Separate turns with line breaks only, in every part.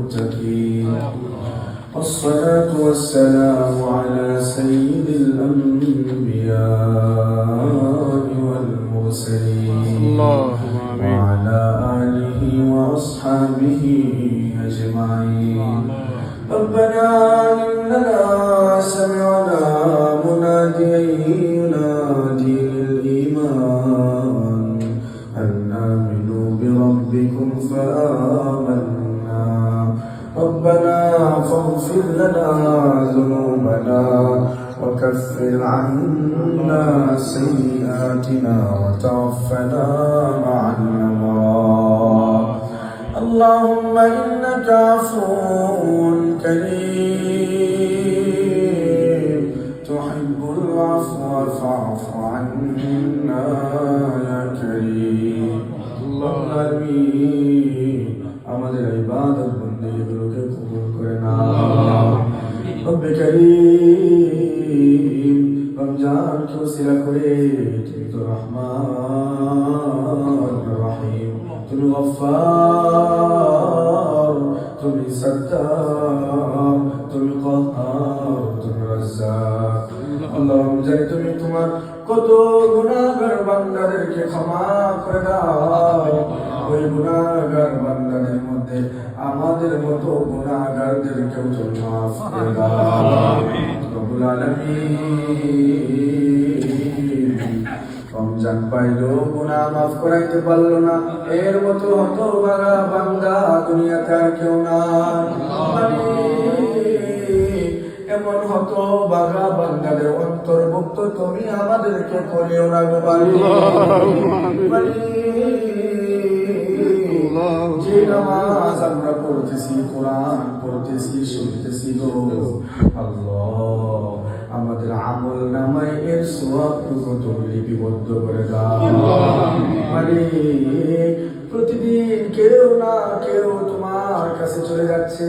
المتقين والصلاة والسلام على سيد الأنبياء والمرسلين وعلى آله وأصحابه أجمعين ربنا إننا سمعنا مناديا ينادي للإيمان أن آمنوا بربكم فآمنا ربنا فاغفر لنا ذنوبنا وكفر عنا سيئاتنا وتوفنا مع الأبرار اللهم إنك عفو كريم تحب العفو فاعف عنا يا كريم اللهم آمين আমাদের ইবাদত বন্দেগিগুলোকে কবুল করে নাও রব্বে করিম রমজানকে ওসিলা করে তুমি তো রহমান রহিম তুমি গফফার তুমি সত্তার তুমি কাহ্হার তুমি রাজ্জাক আল্লাহ রমজানে তুমি তোমার কত গুনাহগার বান্দাদেরকে ক্ষমা করে দাও ওই গুনাহগার বান্দাদের মধ্যে আমাদের মতো গুনাহগারদেরকেও তুমি মাফ করে দাও আমিন রব্বুল আলামিন রমজান পাইলো গুনাহ মাফ করাইতে পারলো না এর মতো হতভাগা বান্দা দুনিয়াতে আর কেউ নাই এমন হতভাগা বান্দাদের অন্তর্ভুক্ত তুমি আমাদেরকে করিও না গো যে নামাজ আমরা পড়তেছি কোরআন পড়তেছি শুনতেছি গো আল্লাহ আমাদের আমল নামায় এর সওয়াবটুকু তুমি লিপিবদ্ধ করে দাও প্রতিদিন কেউ না কেউ তোমার কাছে চলে যাচ্ছে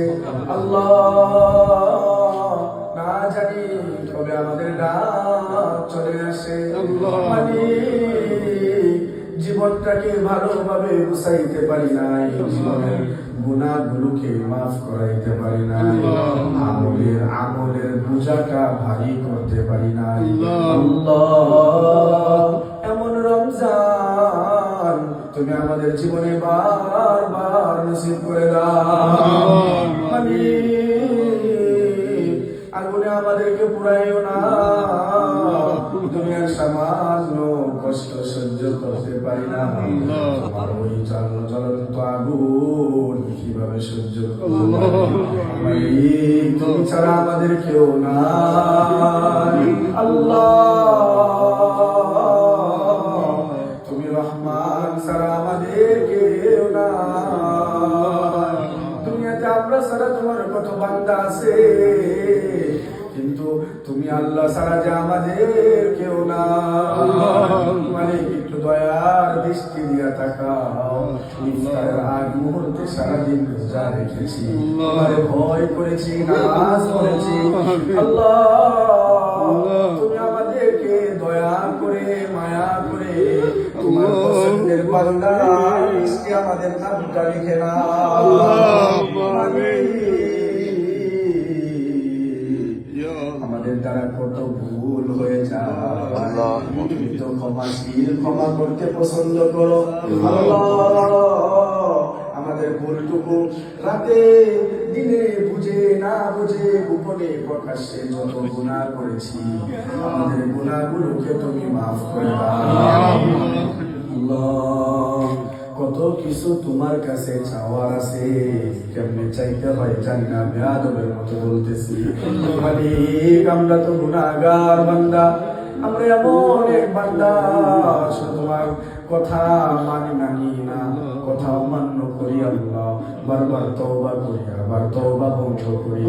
আল্লাহ না জানি কবে আমাদের ডাক চলে আসে জীবনটাকে ভালোভাবে গুছাইতে পারি নাই জীবনের গুনাহগুলোকে মাফ করাইতে পারি নাই আমলের বোঝাটা ভারী করতে পারি নাই আল্লাহ এমন রমজান তুমি আমাদের জীবনে বারবার নসিব করে দাও আগুনে আমাদেরকে পুরাইও না দুনিয়ার সামান্য কষ্ট সহ্য করতে পারি না তোমার ওই জ্বলন্ত আগুন কিভাবে সহ্য করব তুমি ছাড়া আমাদের কেউ নাই আল্লাহ তুমি রহমান ছাড়া আমাদের কেউ নাই দুনিয়াতে আমরা ছাড়া তোমার কত বান্দা আছে কিন্তু তুমি আল্লাহ ছাড়া যে আমাদের কেউ না মালিক একটু দয়ার দৃষ্টি দিয়া তাকাও ইফতারের আগ মুহূর্তে সারাদিন রোজা রেখেছি তোমারে ভয় করেছি নামাজ পড়েছি আল্লাহ তুমি আমাদেরকে দয়া করে মায়া করে তোমার পছন্দের বান্দা লিস্টে আমাদের নামটা লিখে নাও আমাদের দ্বারা কত ভুল হয়ে যায় তুমি তো ক্ষমাশীল ক্ষমা করতে পছন্দ করো আল্লাহ আমাদের ভুলটুকু রাতে দিনে বুঝে না বুঝে গোপনে প্রকাশ্যে যত গুনাহ করেছি আমাদের গুনাহগুলোকে তুমি মাফ করে দাও আল্লাহ কত কিছু তোমার কাছে চাওয়ার আছে কেমনে চাইতে হয় জানি না বেয়াদবের মতো বলতেছি মালিক আমরা তো গুনাহগার বান্দা আমরা এমন এক বান্দা তোমার কথা মানি না কথা অমান্য করি আল্লাহ বারবার তওবা করি আবার তওবা বন্ধ করি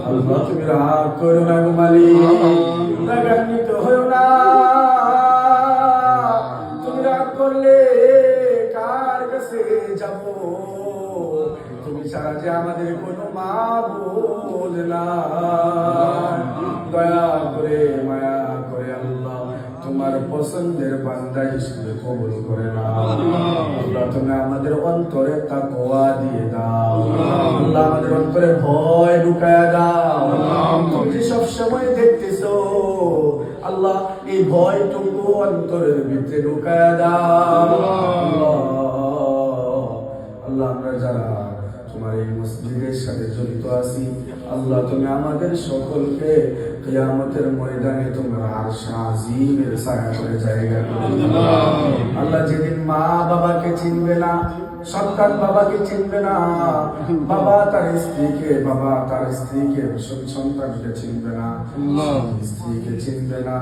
আল্লাহ তুমি রাগ করো না গো মালিক রাগান্বিত হয়ো না তুমি রাগ করলে কার কাছে যাব তুমি ছাড়া যে আমাদের কোনো মাবুদ নাই দয়া করে মায়া করে আল্লাহ তোমার তোমার পছন্দের বান্দা হিসেবে কবুল করে নাও। আল্লাহ তুমি আমাদের অন্তরে তাকওয়া দিয়ে দাও। আল্লাহ আমাদের অন্তরে ভয় ঢুকায়া দাও। তুমি যে সবসময় দেখতেছো আল্লাহ, এই ভয়টুকু অন্তরের ভিতরে ঢুকায়া দাও। আল্লাহ আমরা যারা তোমার এই মসজিদের সাথে জড়িত আছি, আল্লাহ তুমি আমাদের সকলকে কিয়ামতের ময়দানে তোমার আরশ আজিমের ছায়া করে জায়গা করে দিও। আল্লাহ যেদিন মা বাবাকে চিনবে না, সন্তান বাবাকে চিনবে না, বাবা তার স্ত্রীকে সন্তানকে চিনবে না, স্ত্রীকে চিনবে না,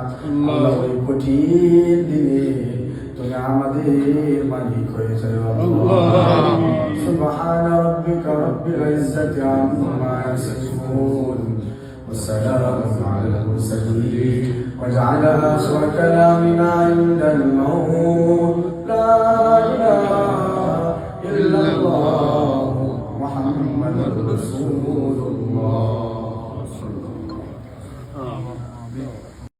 আল্লাহ ওই কঠিন দিনে তুমি আমাদের মালিক হয়ে যাও। সুবহান রাব্বিকা রাব্বিল ইজ্জাতি আম্মা ইয়াসিফুন ওয়া সালামুন আলাল মুরসালিন ওয়াজআল আখিরা কালামিনা ইনদাল মাউত লা ইলাহা ইল্লাল্লাহ